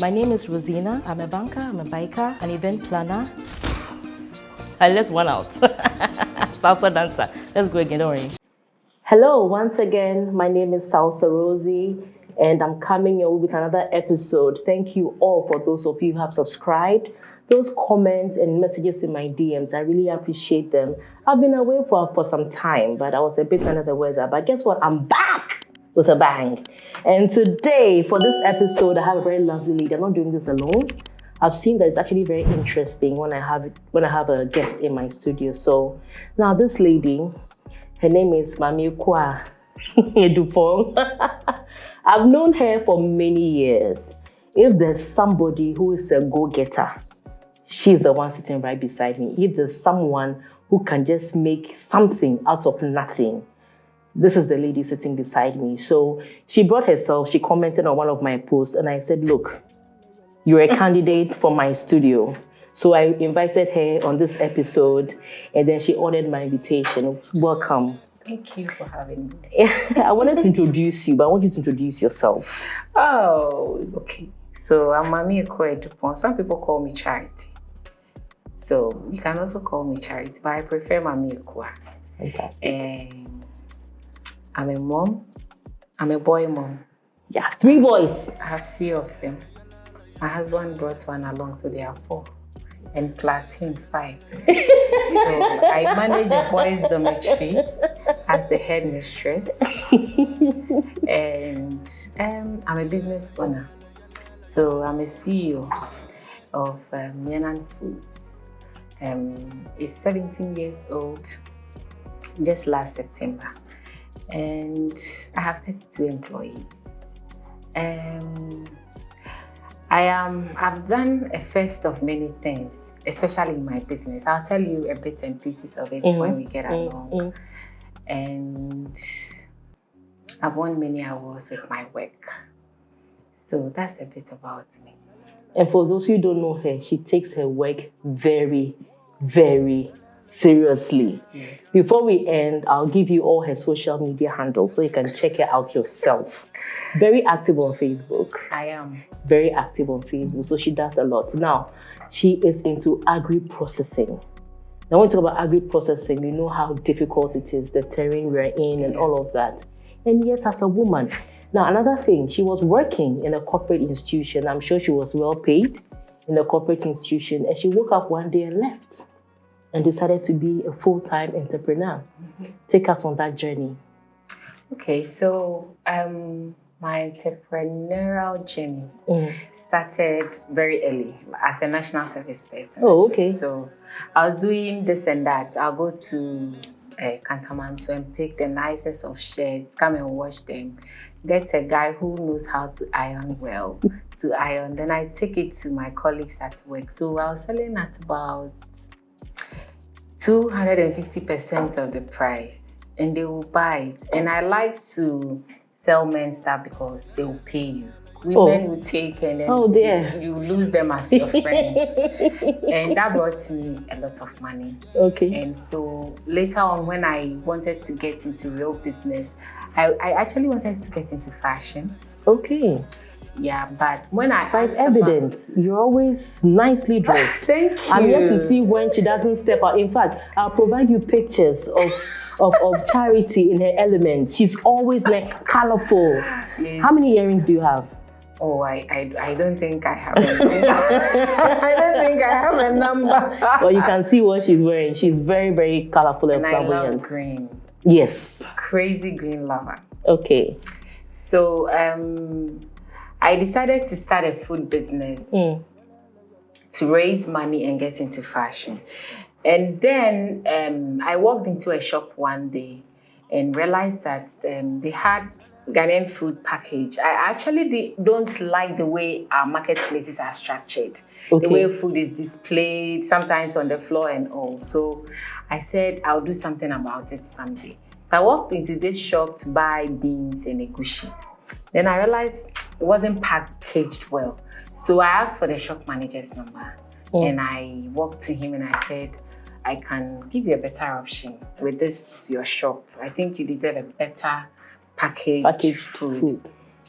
My name is Rosina. I'm a banker, I'm a biker, an event planner. I let one out. Salsa dancer. Let's go again, don't worry. Hello, once again, my name is salsarozie, and I'm coming here with another episode. Thank you all for those of you who have subscribed. Those comments and messages in my DMs, I really appreciate them. I've been away for some time, but I was a bit under the weather. But guess what? I'm back with a bang. And today, for this episode, I have a very lovely lady. I'm not doing this alone. I've seen that it's actually very interesting when I have a guest in my studio. So now this lady, her name is Maame Ekua Adupong. I've known her for many years. If there's somebody who is a go-getter, she's the one sitting right beside me. If there's someone who can just make something out of nothing, this is the lady sitting beside me. So she brought herself, she commented on one of my posts, and I said, look, you're a candidate for my studio. So I invited her on this episode, and then she honored my invitation. Welcome. Thank you for having me. I wanted to introduce you, but I want you to introduce yourself. Oh, okay. So I'm Maame Ekua Adupong. Some people call me Charity. So you can also call me Charity, but I prefer Maame Ekua. Fantastic. And I'm a mom. I'm a boy mom. Yeah, 3 boys. I have 3 of them. My husband brought one along, so there are 4. And plus him, 5. So I manage a boys' dormitory as the headmistress. And I'm a business owner. So I'm a CEO of Mianan Foods. It's 17 years old, just last September. And I have 32 employees. I've done a first of many things, especially in my business. I'll tell you a bit and pieces of it when we get along. And I've won many awards with my work. So that's a bit about me. And for those who don't know her, she takes her work very, very seriously. Yes. Before we end, I'll give you all her social media handles so you can check her out yourself. Very active on Facebook. I am. Very active on Facebook, so she does a lot. Now, she is into agri-processing. Now, when we talk about agri-processing, you know how difficult it is, the terrain we're in and all of that. And yet, as a woman, now another thing, she was working in a corporate institution. I'm sure she was well paid in a corporate institution, and she woke up one day and left and decided to be a full-time entrepreneur. Take us on that journey. Okay, so my entrepreneurial journey started very early as a national service person. Oh, okay. So I was doing this and that. I'll go to Kantamanto and pick the nicest of shirts, come and wash them, get a guy who knows how to iron well to iron. Then I take it to my colleagues at work. So I was selling at about 250% of the price, and they will buy it. And I like to sell men stuff because they will pay you. Women will take and then you lose them as your friend. And that brought me a lot of money. Okay. And so later on, when I wanted to get into real business, I actually wanted to get into fashion. Okay. Yeah, but when it's evident. You're always nicely dressed. Thank you. I'm yet to see when she doesn't step out. In fact, I'll provide you pictures of Charity in her element. She's always like colorful. Yes. How many earrings do you have? Oh, I don't think I have a number. I don't think I have a number. Well, you can see what she's wearing. She's very, very colorful and flamboyant. I love green. Yes. Crazy green lover. Okay. So I decided to start a food business to raise money and get into fashion. And then I walked into a shop one day and realized that they had Ghanaian food package. I actually don't like the way our marketplaces are structured. Okay. The way food is displayed, sometimes on the floor and all. So I said, I'll do something about it someday. So I walked into this shop to buy beans and egusi. Then I realized it wasn't packaged well. So I asked for the shop manager's number. And I walked to him and I said, I can give you a better option with this, your shop. I think you deserve a better packaged food.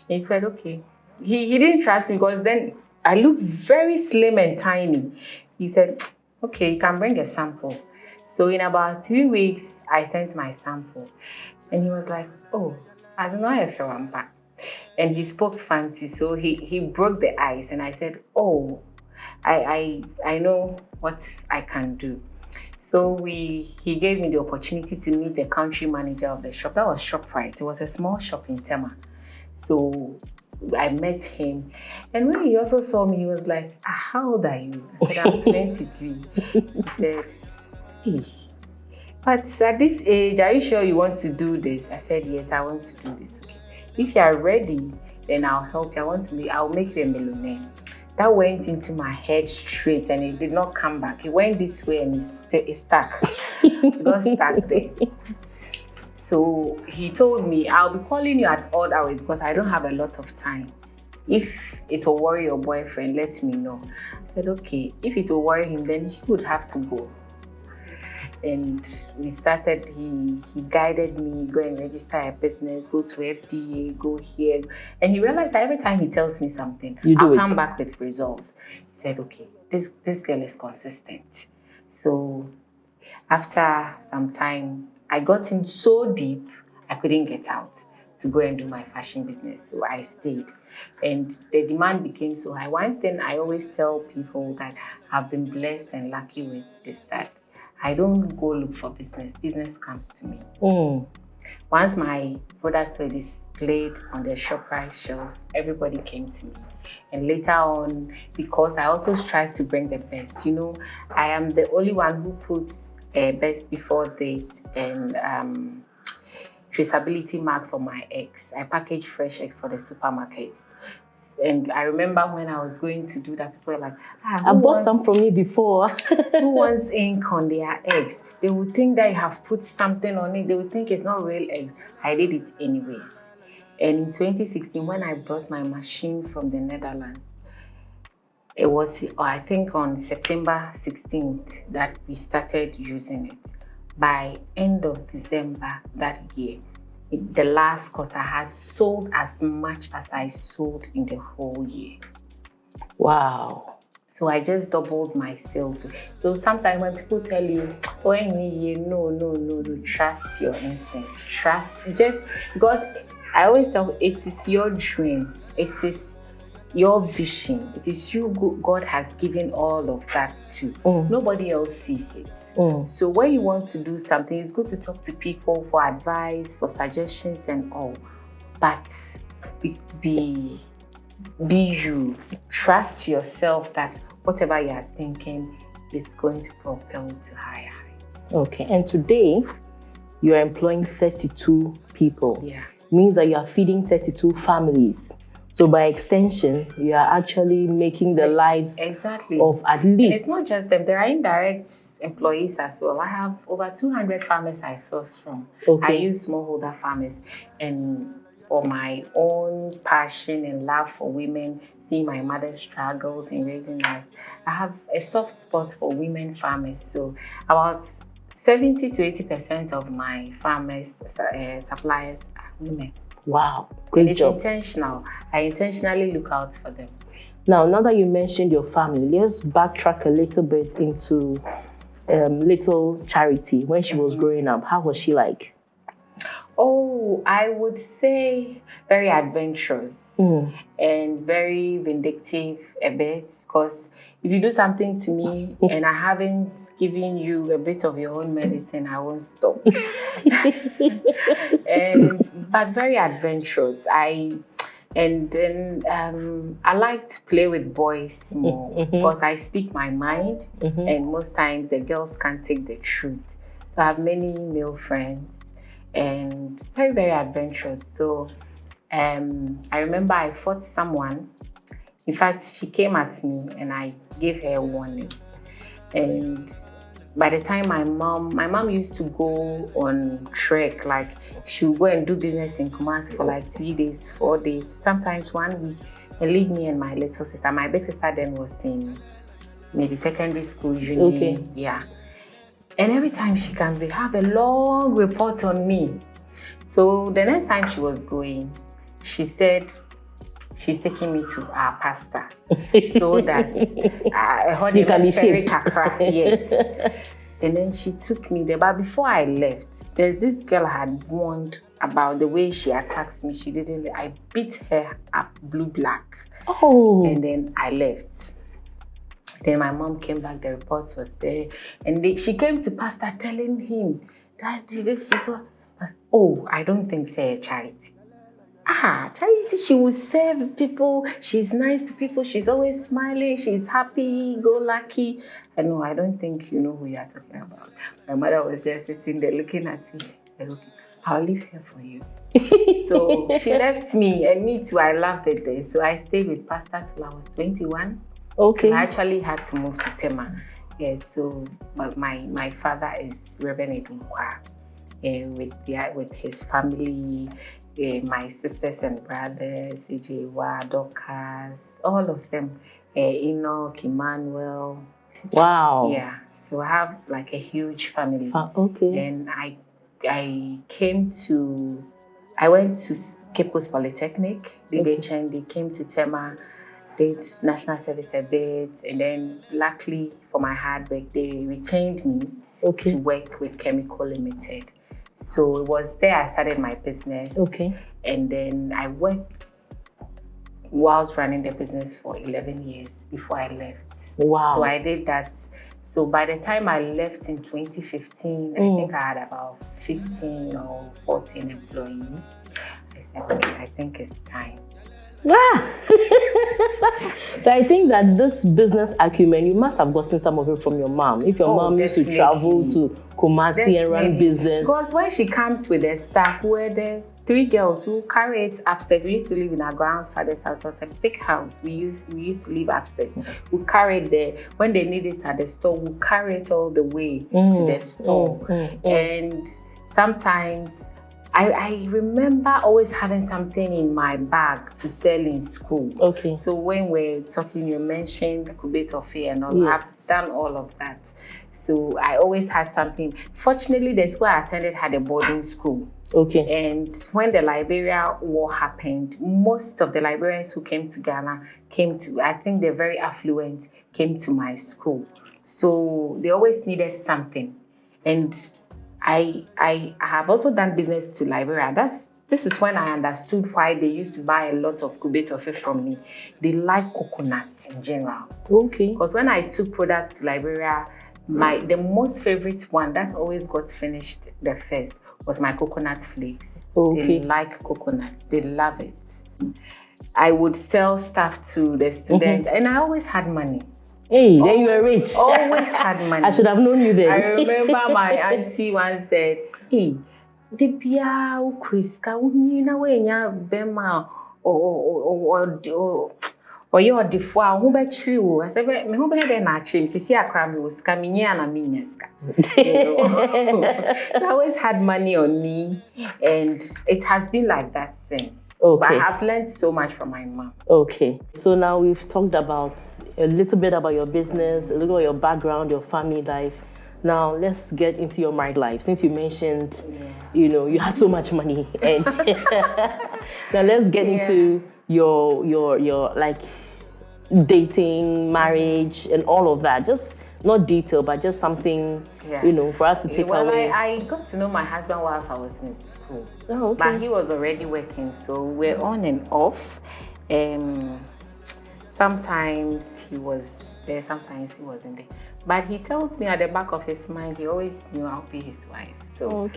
He said, okay. He didn't trust me because then I looked very slim and tiny. He said, okay, you can bring a sample. So in about 3 weeks, I sent my sample. And he was like, oh, I don't know if I'm back. And he spoke fancy, so he broke the ice. And I said, oh, I know what I can do. So he gave me the opportunity to meet the country manager of the shop. That was ShopRite. It was a small shop in Tema. So I met him. And when he also saw me, he was like, how old are you? I said, I'm 23. He said, hey, but at this age, are you sure you want to do this? I said, yes, I want to do this. Okay. If you are ready, then I'll help you. I'll make you a millionaire. That went into my head straight and it did not come back. It went this way and it stuck. It got stuck there. So he told me, I'll be calling you at odd hours because I don't have a lot of time. If it will worry your boyfriend, let me know. I said, okay. If it will worry him, then he would have to go. And we started, he guided me, go and register a business, go to FDA, go here. And he realized that every time he tells me something, I'll come back with results. He said, okay, this girl is consistent. So after some time, I got in so deep, I couldn't get out to go and do my fashion business. So I stayed. And the demand became so high. One thing I always tell people that I've been blessed and lucky with is that I don't go look for business. Business comes to me. Once my products were displayed on the ShopRite shelf, everybody came to me. And later on, because I also strive to bring the best, you know, I am the only one who puts best before date and traceability marks on my eggs. I package fresh eggs for the supermarkets. And I remember when I was going to do that, people were like, I bought some from you before. Who wants ink on their eggs? They would think that you have put something on it. They would think it's not real eggs. I did it anyways. And in 2016, when I brought my machine from the Netherlands, it was, I think, on September 16th that we started using it. By end of December that year, the last quarter, I had sold as much as I sold in the whole year. Wow. So I just doubled my sales. So sometimes when people tell you, oh, no, trust your instincts. Trust, just because I always tell, it is your dream. It is your vision. It is you God has given all of that to. Nobody else sees it. So when you want to do something, it's good to talk to people for advice, for suggestions and all. But be you. Trust yourself that whatever you are thinking is going to propel to higher heights. Okay, and today you are employing 32 people. Yeah. Means that you are feeding 32 families. So by extension, you are actually making the lives of at least... And it's not just them. There are indirect employees as well. I have over 200 farmers I source from. I use smallholder farmers. And for my own passion and love for women, seeing my mother struggles in raising us, I have a soft spot for women farmers. So about 70 to 80% of my farmers, suppliers are women. Wow, great job. It's intentional. I intentionally look out for them. Now that you mentioned your family, let's backtrack a little bit into little Charity. When she was growing up, how was she like? Oh, I would say very adventurous and very vindictive a bit. Because if you do something to me and I haven't given you a bit of your own medicine, I won't stop. But very adventurous. I like to play with boys more because I speak my mind, and most times the girls can't take the truth. So I have many male friends and very, very adventurous. So I remember I fought someone. In fact, she came at me and I gave her a warning. And by the time my mom used to go on trek, like she would go and do business in Kumasi for like 3 days, 4 days, sometimes 1 week, and leave me and my little sister. My big sister then was in maybe secondary school, uni, yeah. And every time she comes, they have a long report on me. So the next time she was going, she said she's taking me to our pastor so that you can be shaped. Yes. And then she took me there. But before I left, there's this girl I had warned about the way she attacks me. She didn't. I beat her up blue-black. Oh. And then I left. Then my mom came back, the report was there. And she came to pastor telling him that this is what. Oh, I don't think say Charity. Charity, she will serve people. She's nice to people. She's always smiling. She's happy, go lucky. I know, I don't think you know who you are talking about. My mother was just sitting there looking at me. I'll leave here for you. So she left me, and me too, I loved it there. So I stayed with pastor till I was 21. Okay. I actually had to move to Tema. Yes, so but my father is Reverend Ekua, with his family, my sisters and brothers, Ejewa, Dorcas, all of them, Enoch, Emmanuel. Wow. Yeah, so I have like a huge family. Okay. And I went to Cape Coast Polytechnic, they came to Tema, did national service a bit, and then luckily for my hard work, they retained me to work with Chemical Limited. So it was there I started my business. Okay. And then I worked whilst running the business for 11 years before I left. Wow. So I did that. So by the time I left in 2015, I think I had about 15 or 14 employees. I said, okay, I think it's time. Wow. So I think that this business acumen, you must have gotten some of it from your mom. If your mom used to travel to Kumasi and run business. Because when she comes with the staff, we're the 3 girls who carry it upstairs. We used to live in our grandfather's house. It was a big house. We used to live upstairs. We carry it there. When they need it at the store, we carry it all the way to the store. And sometimes I remember always having something in my bag to sell in school. Okay. So when we're talking, you mentioned kubetofe and all. I've done all of that. So I always had something. Fortunately, that's where I attended had a boarding school. Okay. And when the Liberia war happened, most of the Liberians who came to Ghana I think they're very affluent, came to my school. So they always needed something. And I have also done business to Liberia. This is when I understood why they used to buy a lot of kubetofe from me. They like coconuts in general. Okay. Because when I took products to Liberia, the most favorite one that always got finished the first was my coconut flakes. Okay. They like coconut. They love it. I would sell stuff to the students, and I always had money. Hey, then you were rich. Always had money. I should have known you then. I remember my auntie once said, hey, the pia Kriska unina wenya bema or you're the four who bet you. I said, me who better than actually see a crab was coming here and a mineska. I always had money on me, and it has been like that since. Okay. But I have learned so much from my mom. Okay. So now we've talked about a little bit about your business, a little about your background, your family life. Now let's get into your married life. Since you mentioned, you had so much money, and now let's get into your like dating, marriage, and all of that. Just not detail, but just something for us to take away. I got to know my husband whilst I was in school. Oh, okay. But he was already working, so we're on and off. Sometimes he was there, sometimes he wasn't there. But he tells me at the back of his mind, he always knew I'll be his wife. So,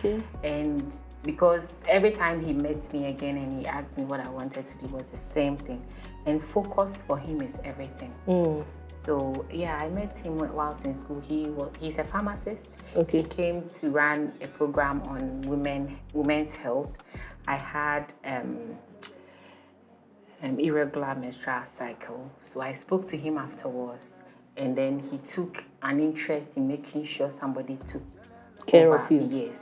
and because every time he met me again and he asked me what I wanted to do was the same thing. And focus for him is everything. So yeah, I met him whilst in school. He's a pharmacist. Okay. He came to run a program on women's health. I had irregular menstrual cycle. So I spoke to him afterwards, and then he took an interest in making sure somebody took care of you. Yes.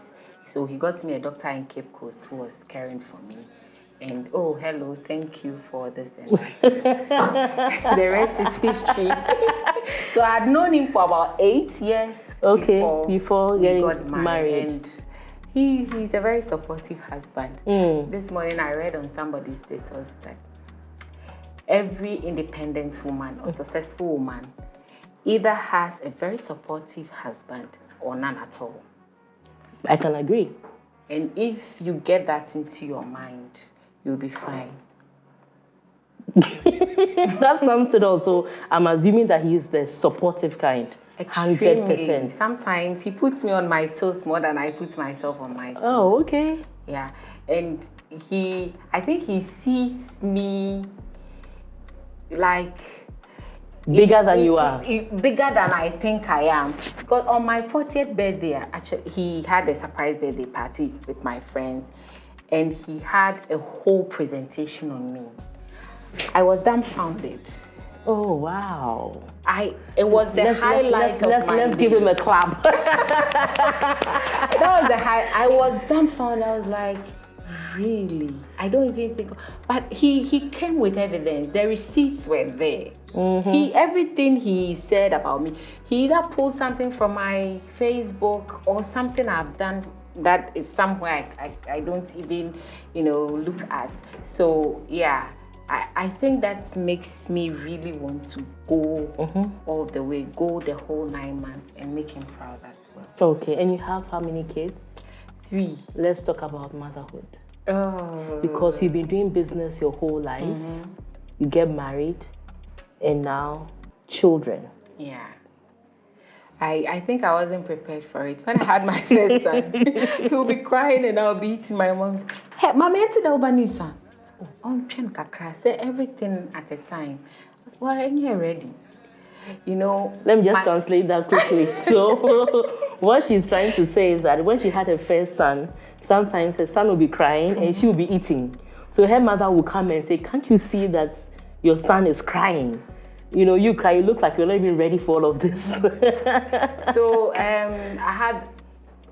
So he got me a doctor in Cape Coast who was caring for me. And oh, hello, thank you for this. The rest is history. So I had known him for about 8 years before getting got married. And he's a very supportive husband. This morning I read on somebody's status that every independent woman or successful woman either has a very supportive husband or none at all. I can agree. And if you get that into your mind, you'll be fine. That sums it also. I'm assuming that he's the supportive kind. Extremely. 100%. Sometimes he puts me on my toes more than I put myself on my toes. Oh, okay. Yeah. And I think he sees me like bigger than you are. Bigger than I think I am. Because on my 40th birthday, actually, he had a surprise birthday party with my friends, and he had a whole presentation on me. I was dumbfounded. Oh, wow. It was the highlight of my Let's give him a clap. That was the high. I was dumbfounded. I was like, really? I don't even think. But he came with evidence. The receipts were there. Mm-hmm. Everything he said about me, he either pulled something from my Facebook or something I've done that is somewhere I don't even, look at. So, yeah. I think that makes me really want to go all the way, go the whole 9 months and make him proud as well. Okay, and you have how many kids? 3. Let's talk about motherhood. Oh. Because you've been doing business your whole life, you get married, and now children. Yeah. I think I wasn't prepared for it. When I had my first son, he'll be crying and I'll be eating my mom. Hey, Mama, son. Say everything at a time. Well, I'm here ready. Let me just translate that quickly. So, what she's trying to say is that when she had her first son, sometimes her son will be crying and she will be eating. So her mother will come and say, "Can't you see that your son is crying? You cry. You look like you're not even ready for all of this." So I had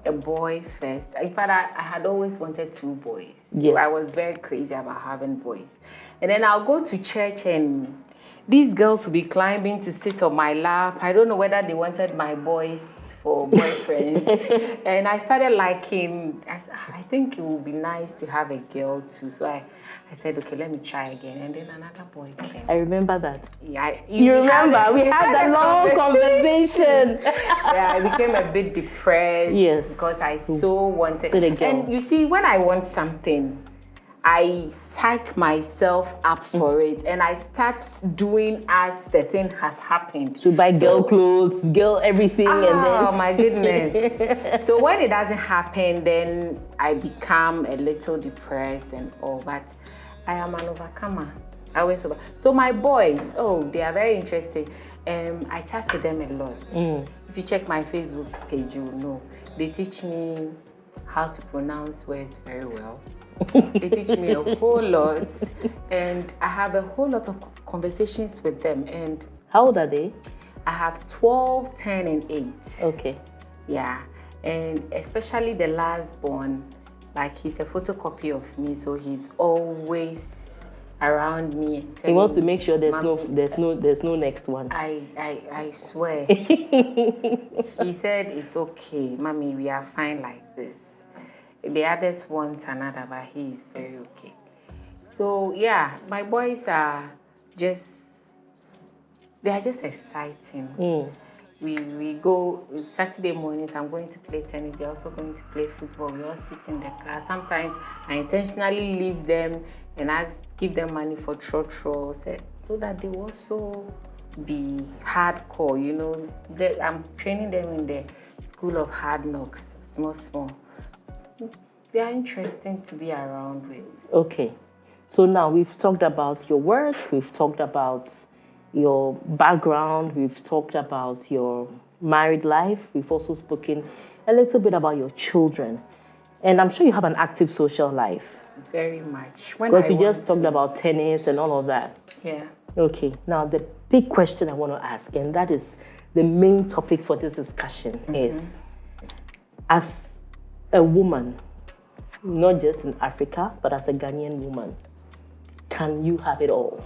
a boy first. In fact, I had always wanted 2 boys. Yes. So I was very crazy about having boys. And then I'll go to church and these girls will be climbing to sit on my lap. I don't know whether they wanted my boys for boyfriends. And I started liking, I think it would be nice to have a girl too. So I said, okay, let me try again. And then another boy came. I remember that. Yeah. You remember? We had that long conversation. Yeah, I became a bit depressed. Yes. Because I so wanted. So the girl. And you see, when I want something, I psych myself up for it, and I start doing as the thing has happened. So buy girl clothes, girl everything, and then... Oh my goodness. So when it doesn't happen, then I become a little depressed and all, but I am an overcomer. I always over. So my boys, they are very interesting. I chat to them a lot. If you check my Facebook page, you will know. They teach me how to pronounce words very well. They teach me a whole lot, and I have a whole lot of conversations with them. And how old are they? I have 12, 10, and 8. Okay. Yeah, and especially the last born, like he's a photocopy of me, so he's always around me. He wants to make sure there's no next one. I swear. He said it's okay, Mommy, we are fine like this. The others want another, but he is very okay. So yeah, my boys are just exciting. We go Saturday mornings. I'm going to play tennis. They're also going to play football. We all sit in the car. Sometimes I intentionally leave them and give them money for trotro, so that they also be hardcore. I'm training them in the school of hard knocks, small. They are interesting to be around with. Okay. So now we've talked about your work, we've talked about your background, we've talked about your married life, we've also spoken a little bit about your children. And I'm sure you have an active social life. Very much. Because you just talked about tennis and all of that. Yeah. Okay. Now the big question I want to ask, and that is the main topic for this discussion, is as a woman, not just in Africa, but as a Ghanaian woman, can you have it all?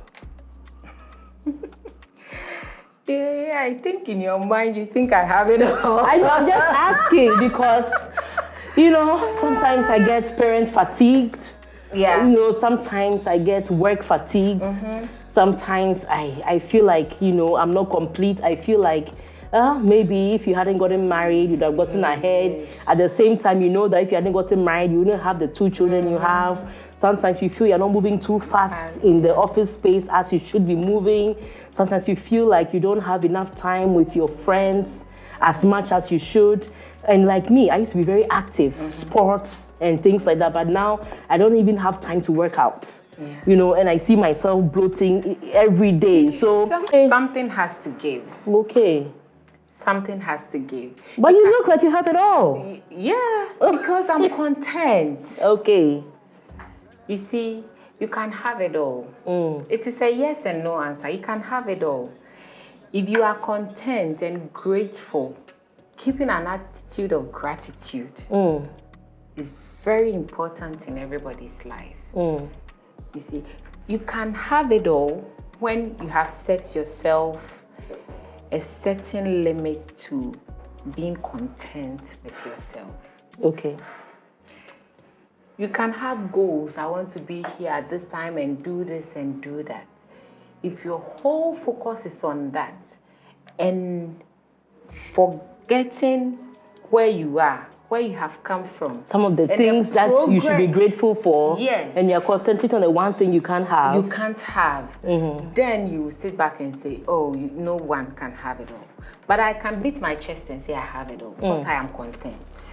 Yeah, I think in your mind you think I have it all. I'm just asking because, sometimes I get parent fatigued. Yeah. Sometimes I get work fatigued. Sometimes I feel like, you know, I'm not complete. I feel like maybe if you hadn't gotten married, you'd have gotten ahead. At the same time, you know that if you hadn't gotten married, you wouldn't have the 2 children you have. Sometimes you feel you're not moving too fast in the office space as you should be moving. Sometimes you feel like you don't have enough time with your friends as much as you should. And like me, I used to be very active, sports and things like that. But now I don't even have time to work out. You know, and I see myself bloating every day. So something has to give. Okay. Something has to give. But you look like you have it all. Yeah, because I'm content. Okay. You see, you can have it all. It is a yes and no answer. You can have it all. If you are content and grateful, keeping an attitude of gratitude is very important in everybody's life. You see, you can have it all when you have set yourself a certain limit to being content with yourself. Okay. You can have goals. I want to be here at this time and do this and do that. If your whole focus is on that and forgetting where you are, where you have come from. Some of the things that you should be grateful for. Yes. And you're concentrating on the one thing you can't have. You can't have. Then you sit back and say, oh, no one can have it all. But I can beat my chest and say I have it all because I am content.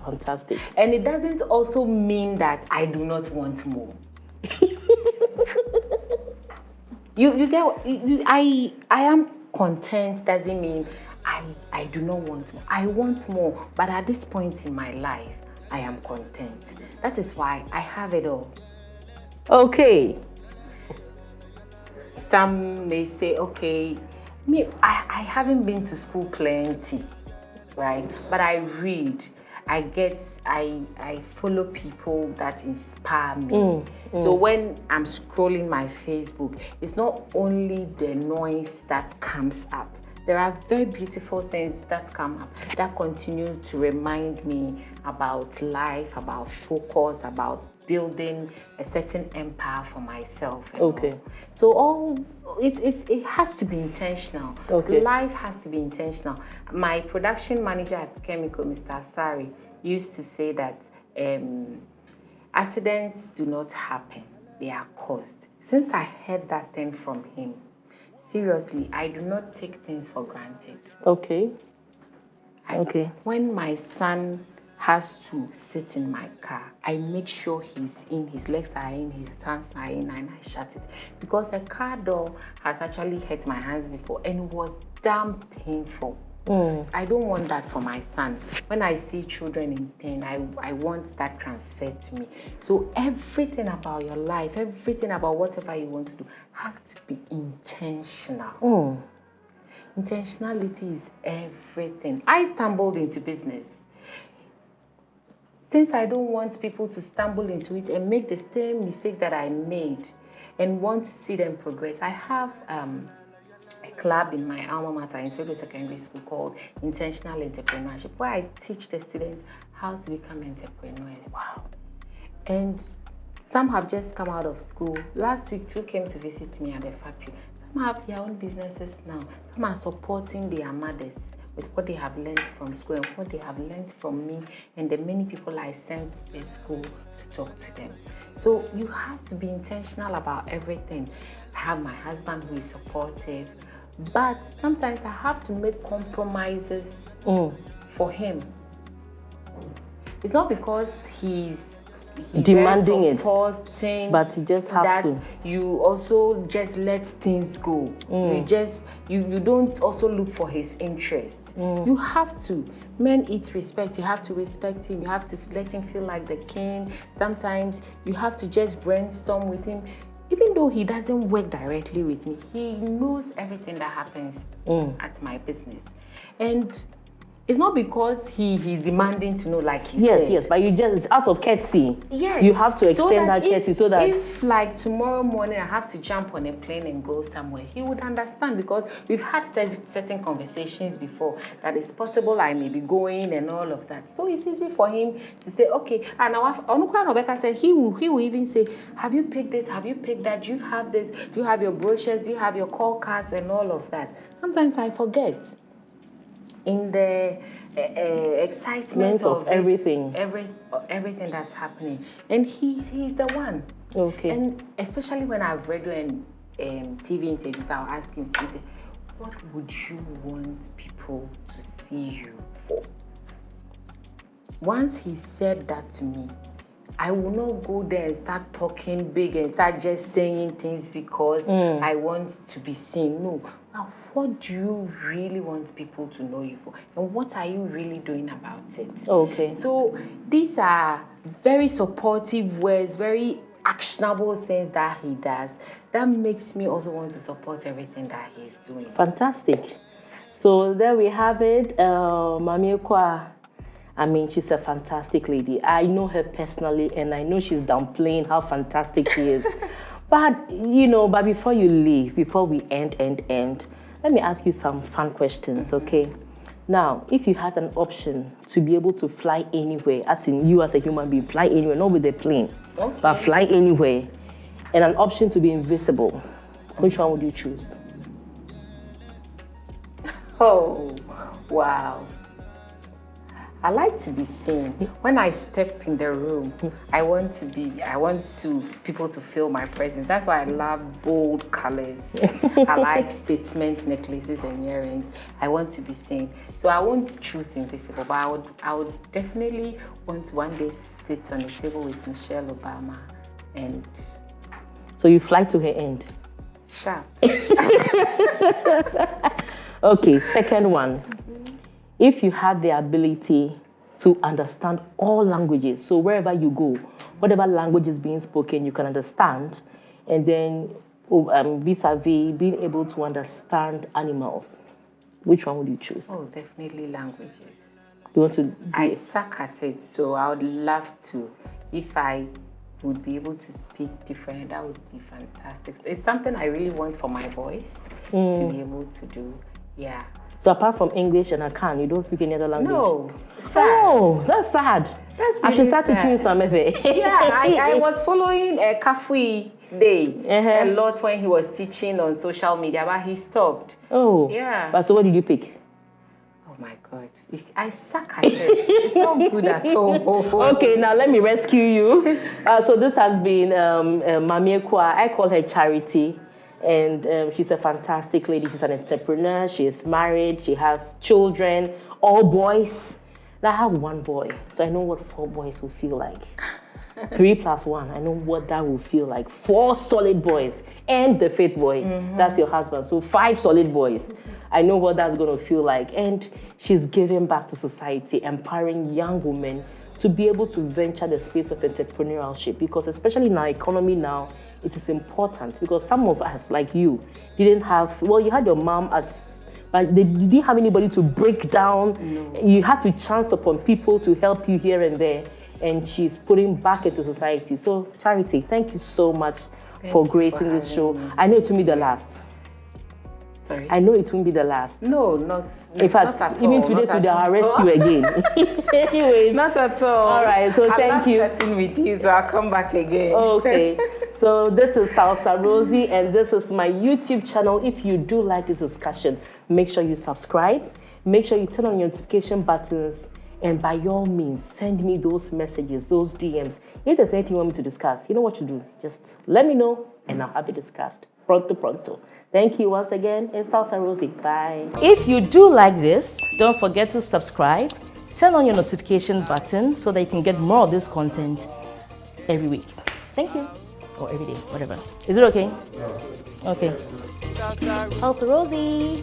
Fantastic. And it doesn't also mean that I do not want more. you get, I am content doesn't mean I do not want more. I want more, but at this point in my life, I am content. That is why I have it all. Okay. Some may say, okay, me, I haven't been to school plenty, right? But I read, I follow people that inspire me. So when I'm scrolling my Facebook, it's not only the noise that comes up. There are very beautiful things that come up that continue to remind me about life, about focus, about building a certain empire for myself. Okay. So it has to be intentional. Okay. Life has to be intentional. My production manager at Chemical, Mr. Asari, used to say that accidents do not happen, they are caused. Since I heard that thing from him, seriously, I do not take things for granted. Okay. When my son has to sit in my car, I make sure his legs are in, his hands are in, and I shut it. Because a car door has actually hit my hands before and it was damn painful. I don't want that for my son. When I see children in pain, I want that transferred to me. So everything about your life, everything about whatever you want to do has to be intentional. Intentionality is everything. I stumbled into business. Since I don't want people to stumble into it and make the same mistake that I made and want to see them progress, I have a club in my alma mater in Sodo Secondary School called Intentional Entrepreneurship, where I teach the students how to become entrepreneurs. Wow. And some have just come out of school. Last week, 2 came to visit me at the factory. Some have their own businesses now. Some are supporting their mothers with what they have learned from school and what they have learned from me and the many people I sent to school to talk to them. So you have to be intentional about everything. I have my husband who is supportive, but sometimes I have to make compromises for him. It's not because he's demanding it, but you just have to. You also just let things go. You don't also look for his interest. You have to. Men eat respect. You have to respect him. You have to let him feel like the king. Sometimes you have to just brainstorm with him. Even though he doesn't work directly with me, he knows everything that happens at my business. And It's not because he's demanding to know, like he yes, said. Yes, but it's out of courtesy. Yes. You have to extend that courtesy so that if like tomorrow morning I have to jump on a plane and go somewhere, he would understand, because we've had certain conversations before that it's possible I may be going and all of that. So it's easy for him to say, okay. And now Onukwa said he will even say, have you picked this? Have you picked that? Do you have this? Do you have your brochures? Do you have your call cards and all of that? Sometimes I forget. In the excitement of everything, everything that's happening, and he's the one. Okay. And especially when I've read and TV interviews, I'll ask him, he say, what would you want people to see you for? Once he said that to me, I will not go there and start talking big and start just saying things because I want to be seen. No. Now, what do you really want people to know you for? And what are you really doing about it? Okay. So these are very supportive words, very actionable things that he does. That makes me also want to support everything that he's doing. Fantastic. So there we have it. Maame Ekua. I mean, she's a fantastic lady. I know her personally, and I know she's downplaying how fantastic she is. But, but before you leave, before we end, let me ask you some fun questions, okay? Now, if you had an option to be able to fly anywhere, as in you as a human being, fly anywhere, not with a plane, but fly anywhere, and an option to be invisible, which one would you choose? Oh, wow. I like to be seen. When I step in the room, I want people to feel my presence. That's why I love bold colors. I like statement necklaces and earrings. I want to be seen. So I won't choose invisible, but I would definitely want to one day sit on the table with Michelle Obama and. So you fly to her end? Sure. Okay, second one. If you had the ability to understand all languages, so wherever you go, whatever language is being spoken, you can understand, and then vis-a-vis being able to understand animals, which one would you choose? Oh, definitely languages. You want to? I suck at it, so I would love to. If I would be able to speak different, that would be fantastic. It's something I really want for my voice to be able to do. Yeah. So apart from English and Akan, you don't speak any other language? No. Sad. Oh, that's sad. That's really I should start sad. teaching you some of it. Yeah, I was following Kafui Day a lot when he was teaching on social media, but he stopped. Oh. Yeah. But so what did you pick? Oh my God. You see, I suck at it. It's not good at all. Okay, now let me rescue you. So this has been Maame Ekua. I call her Charity. And she's a fantastic lady. She's an entrepreneur. She is married. She has children, all boys. Now I have one boy, so I know what 4 boys will feel like. 3 plus 1, I know what that will feel like. 4 solid boys and the 5th boy. That's your husband. So 5 solid boys. I know what that's going to feel like. And she's giving back to society, empowering young women to be able to venture the space of entrepreneurship, because especially in our economy now, it is important, because some of us, like you, didn't have, well, you had your mom as, but you didn't have anybody to break down. No. You had to chance upon people to help you here and there, and she's putting back into society. So, Charity, thank you so much for gracing this show. I know it will be the last. Sorry? I know it won't be the last. No, not. In fact, not at even all, today, they'll arrest you again. Anyways. Not at all. All right, so thank you. I'm not chatting with you, so I'll come back again. Okay. So this is Salsarozie, and this is my YouTube channel. If you do like this discussion, make sure you subscribe. Make sure you turn on your notification buttons. And by all means, send me those messages, those DMs. If there's anything you want me to discuss, you know what to do. Just let me know, and I'll have it discussed. Pronto. Thank you once again. It's Salsarozie. Bye. If you do like this, don't forget to subscribe. Turn on your notification button so that you can get more of this content every week. Thank you. Or every day, whatever. Is it okay? Okay. Salsarozie.